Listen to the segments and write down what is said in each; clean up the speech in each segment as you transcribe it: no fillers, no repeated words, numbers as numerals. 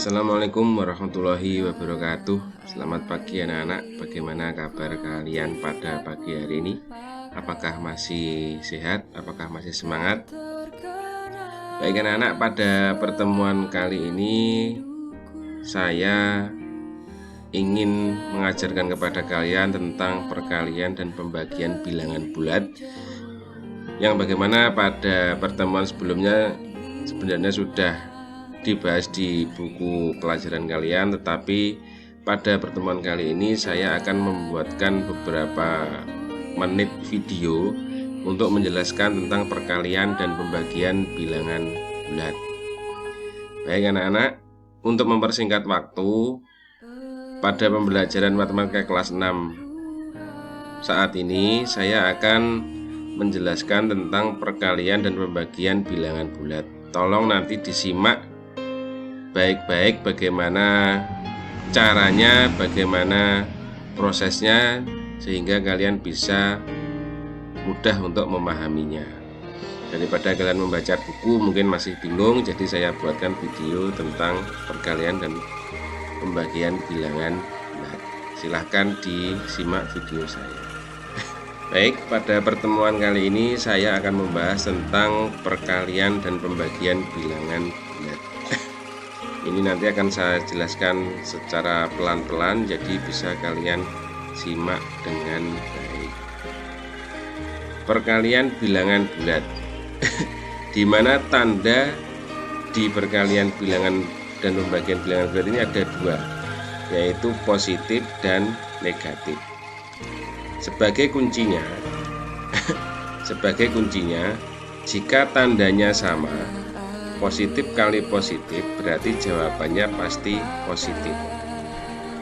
Assalamualaikum warahmatullahi wabarakatuh. Selamat pagi anak-anak. Bagaimana kabar kalian pada pagi hari ini? Apakah masih sehat? Apakah masih semangat? Baik anak-anak, pada pertemuan kali ini saya ingin mengajarkan kepada kalian tentang perkalian dan pembagian bilangan bulat, yang bagaimana pada pertemuan sebelumnya sebenarnya sudah dibahas di buku pelajaran kalian, tetapi pada pertemuan kali ini saya akan membuatkan beberapa menit video untuk menjelaskan tentang perkalian dan pembagian bilangan bulat. Baik anak-anak, untuk mempersingkat waktu, pada pembelajaran matematika kelas 6 saat ini saya akan menjelaskan tentang perkalian dan pembagian bilangan bulat. Tolong nanti disimak baik-baik bagaimana caranya, bagaimana prosesnya, sehingga kalian bisa mudah untuk memahaminya. Daripada kalian membaca buku mungkin masih bingung, jadi saya buatkan video tentang perkalian dan pembagian bilangan bulat. Silahkan disimak video saya. Baik, pada pertemuan kali ini saya akan membahas tentang perkalian dan pembagian bilangan bulat. Ini nanti akan saya jelaskan secara pelan-pelan, jadi bisa kalian simak dengan baik. Perkalian bilangan bulat, di mana tanda di perkalian bilangan dan pembagian bilangan bulat ini ada dua, yaitu positif dan negatif. Sebagai kuncinya, jika tandanya sama, positif kali positif berarti jawabannya pasti positif.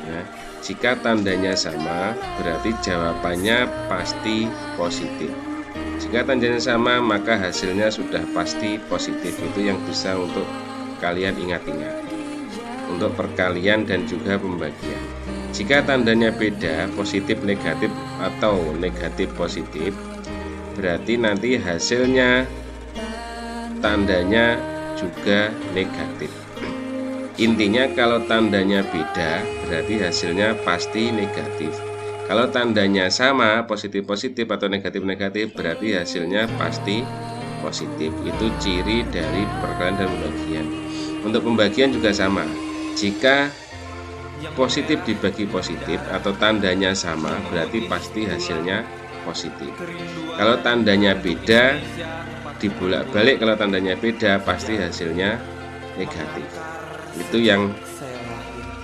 Ya, jika tandanya sama berarti jawabannya pasti positif. Jika tandanya sama maka hasilnya sudah pasti positif. Itu yang bisa untuk kalian ingat-ingat untuk perkalian dan juga pembagian. Jika tandanya beda, positif negatif atau negatif positif, berarti nanti hasilnya tandanya juga negatif. Intinya kalau tandanya beda berarti hasilnya pasti negatif. Kalau tandanya sama, positif-positif atau negatif-negatif, berarti hasilnya pasti positif. Itu ciri dari perkalian dan pembagian. Untuk pembagian juga sama. Jika positif dibagi positif atau tandanya sama, berarti pasti hasilnya positif. Kalau tandanya beda, dibolak-balik, kalau tandanya beda pasti hasilnya negatif. Itu yang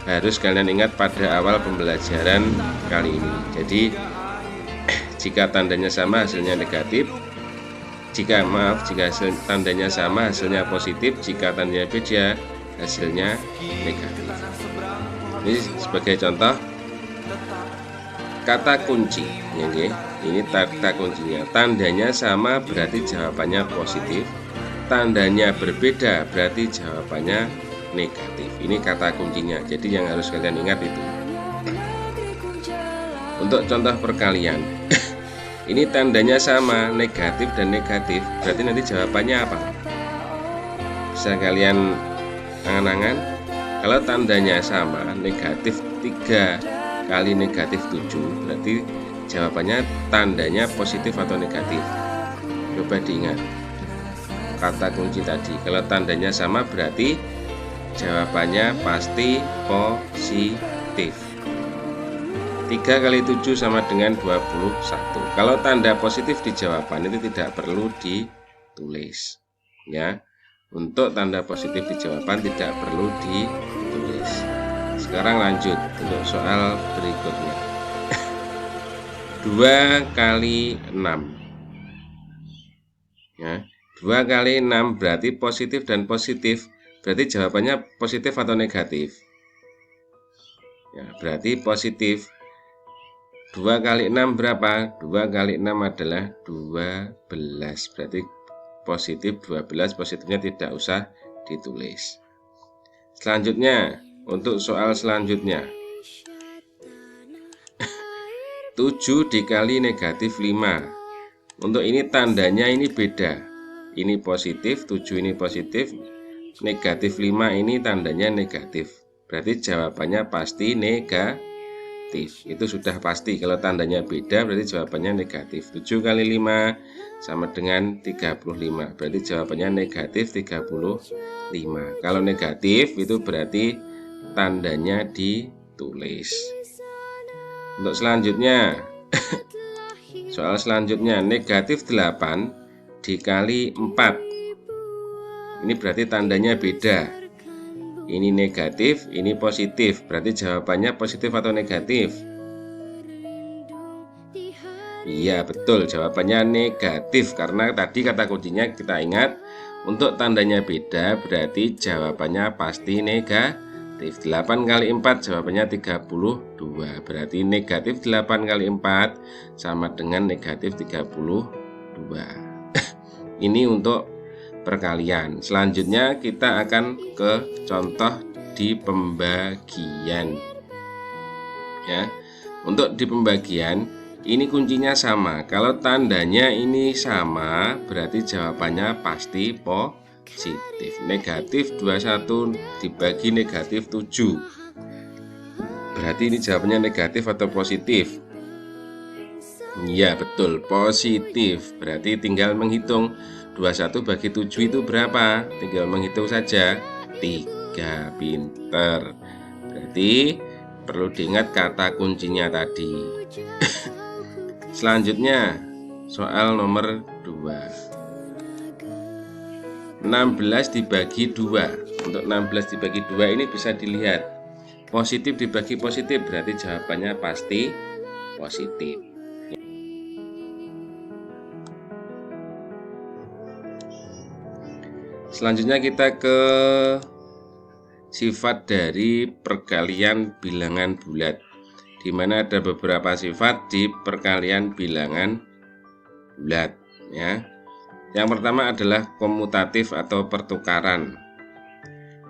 harus kalian ingat pada awal pembelajaran kali ini. Jadi jika tandanya sama hasilnya negatif, jika tandanya sama hasilnya positif, jika tandanya beda hasilnya negatif. Ini sebagai contoh kata kunci, ya, ini kata kuncinya. Tandanya sama berarti jawabannya positif, tandanya berbeda berarti jawabannya negatif. Ini kata kuncinya, jadi yang harus kalian ingat itu. Untuk contoh perkalian, ini tandanya sama, negatif dan negatif, berarti nanti jawabannya apa? Bisa kalian angan-angan. Kalau tandanya sama, negatif 3 kali negatif 7, berarti jawabannya tandanya positif atau negatif. Coba diingat kata kunci tadi. Kalau tandanya sama berarti jawabannya pasti positif. 3 kali 7 sama dengan 21. Kalau tanda positif di jawaban itu tidak perlu ditulis, ya. Untuk tanda positif di jawaban tidak perlu ditulis. Sekarang lanjut untuk soal berikutnya. 2 kali 6, ya, 2 kali 6 berarti positif dan positif, berarti jawabannya positif atau negatif, ya, berarti positif. 2 kali 6 berapa? 2 kali 6 adalah 12, berarti positif 12, positifnya tidak usah ditulis. Selanjutnya, untuk soal selanjutnya, 7 dikali negatif 5. Untuk ini tandanya ini beda. Ini positif, 7 ini positif, negatif 5 ini tandanya negatif, berarti jawabannya pasti negatif. Itu sudah pasti. Kalau tandanya beda berarti jawabannya negatif. 7 kali 5 sama dengan 35, berarti jawabannya negatif 35. Kalau negatif itu berarti tandanya ditulis. Untuk selanjutnya soal selanjutnya, negatif 8 dikali 4. Ini berarti tandanya beda. Ini negatif, ini positif. Berarti jawabannya positif atau negatif? Iya, betul. Jawabannya negatif. Karena tadi kata kuncinya kita ingat, untuk tandanya beda berarti jawabannya pasti negatif. 8 kali 4 jawabannya 32. Berarti negatif 8 kali 4 sama dengan negatif 32. Ini untuk perkalian. Selanjutnya kita akan ke contoh di pembagian. Ya. Untuk di pembagian ini kuncinya sama. Kalau tandanya ini sama, berarti jawabannya pasti positif. Negatif 21 dibagi negatif 7. Berarti ini jawabannya negatif atau positif? Iya, betul, positif. Berarti tinggal menghitung 21 bagi 7 itu berapa? Tinggal menghitung saja. 3. Pinter. Berarti perlu diingat kata kuncinya tadi. Selanjutnya soal nomor 2. 16 dibagi 2. Untuk 16 dibagi 2 ini bisa dilihat positif dibagi positif, berarti jawabannya pasti positif. Selanjutnya kita ke sifat dari perkalian bilangan bulat, di mana ada beberapa sifat di perkalian bilangan bulat ya. Yang pertama adalah komutatif atau pertukaran.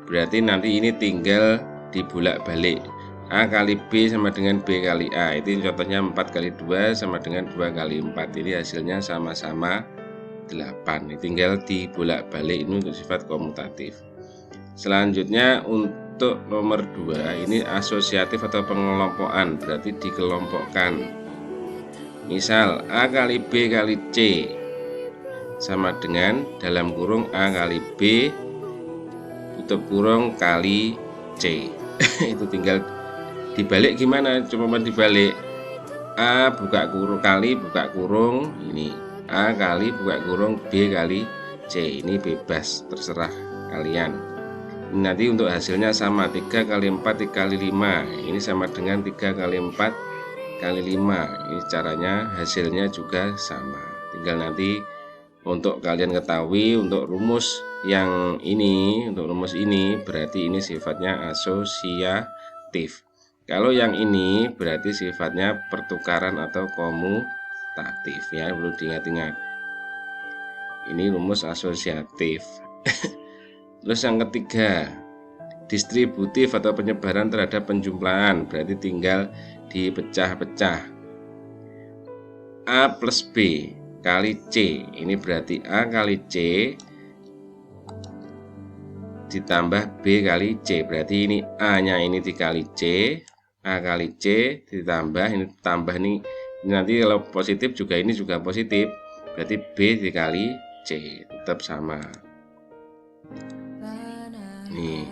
Berarti nanti ini tinggal dibolak-balik. A kali B sama dengan B kali A. Itu contohnya 4 kali 2 sama dengan 2 kali 4. Jadi hasilnya sama-sama 8. Ini tinggal dibolak-balik. Ini untuk sifat komutatif. Selanjutnya untuk nomor 2 ini asosiatif atau pengelompokan, berarti dikelompokkan. Misal A kali B kali C sama dengan dalam kurung A kali B tutup kurung kali C. Itu tinggal dibalik gimana? Cuma dibalik. A buka kurung kali buka kurung ini A kali buka kurung B kali C. Ini bebas, terserah kalian. Nanti untuk hasilnya sama, 3 kali 4 kali 5. Ini sama dengan 3 kali 4 kali 5. Ini caranya, hasilnya juga sama. Tinggal nanti untuk kalian ketahui untuk rumus yang ini, untuk rumus ini berarti ini sifatnya asosiatif. Kalau yang ini berarti sifatnya pertukaran atau komutatif ya, perlu diingat-ingat. Ini rumus asosiatif. Terus yang ketiga, distributif atau penyebaran terhadap penjumlahan, berarti tinggal dipecah-pecah. A plus B kali C, ini berarti A kali C ditambah B kali C, berarti ini A nya ini dikali C, A kali C ditambah ini tambah ini nanti kalau positif juga ini juga positif, berarti B dikali C tetap sama. Nih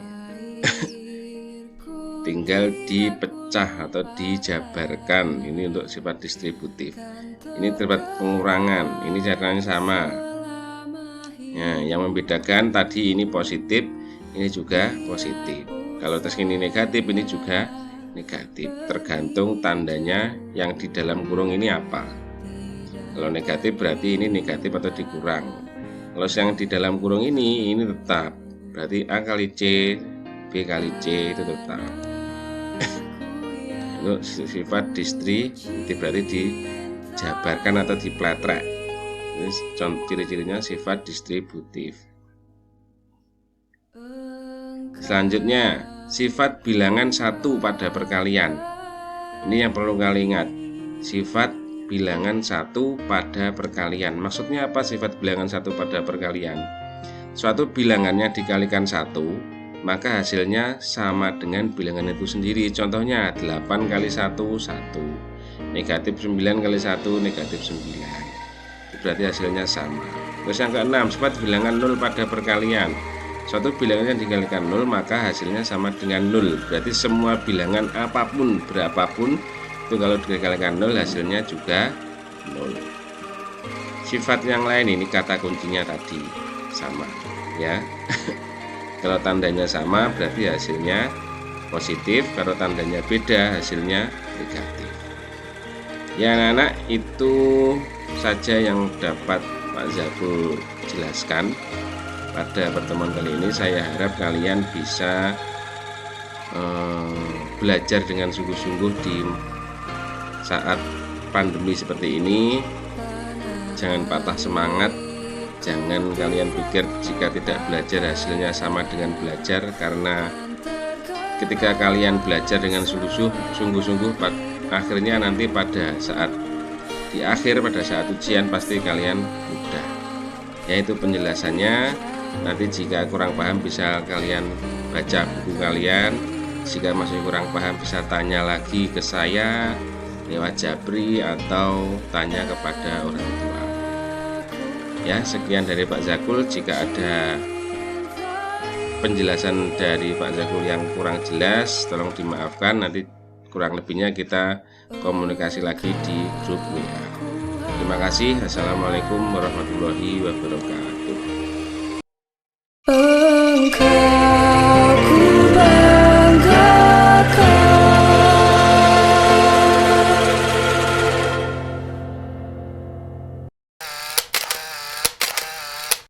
tinggal dipecah atau dijabarkan. Ini untuk sifat distributif. Ini terdapat pengurangan, ini caranya sama ya. Yang membedakan tadi ini positif, ini juga positif. Kalau tes ini negatif, ini juga negatif, tergantung tandanya yang di dalam kurung ini apa. Kalau negatif berarti ini negatif atau dikurang. Kalau yang di dalam kurung ini tetap, berarti A kali C B kali C itu tetap. Itu sifat distributif, berarti dijabarkan atau dipletrek. Ini contoh ciri-cirinya sifat distributif. Selanjutnya sifat bilangan 1 pada perkalian. Ini yang perlu kalian ingat, sifat bilangan 1 pada perkalian. Maksudnya apa sifat bilangan 1 pada perkalian? suatu bilangannya dikalikan 1, maka hasilnya sama dengan bilangan itu sendiri. Contohnya 8 kali 1, 1. Negatif 9 kali 1, negatif 9. Berarti hasilnya sama. Terus yang keenam, sifat bilangan 0 pada perkalian. Suatu bilangan yang dikalikan 0 maka hasilnya sama dengan 0. Berarti semua bilangan apapun, berapapun, itu kalau dikalikan 0 hasilnya juga 0. Sifat yang lain ini kata kuncinya tadi sama ya. Kalau tandanya sama berarti hasilnya positif, kalau tandanya beda hasilnya negatif. Ya anak-anak, itu saja yang dapat Pak Zakul jelaskan pada pertemuan kali ini. Saya harap kalian bisa belajar dengan sungguh-sungguh di saat pandemi seperti ini. Jangan patah semangat, jangan kalian pikir jika tidak belajar hasilnya sama dengan belajar, karena ketika kalian belajar dengan sungguh-sungguh akhirnya nanti pada saat ujian pasti kalian mudah. Yaitu penjelasannya. Nanti jika kurang paham bisa kalian baca buku kalian. Jika masih kurang paham bisa tanya lagi ke saya lewat Japri atau tanya kepada orang tua. Ya, sekian dari Pak Zakul. Jika ada penjelasan dari Pak Zakul yang kurang jelas, tolong dimaafkan. Nanti kurang lebihnya kita komunikasi lagi di grup WA. Terima kasih. Assalamualaikum warahmatullahi wabarakatuh.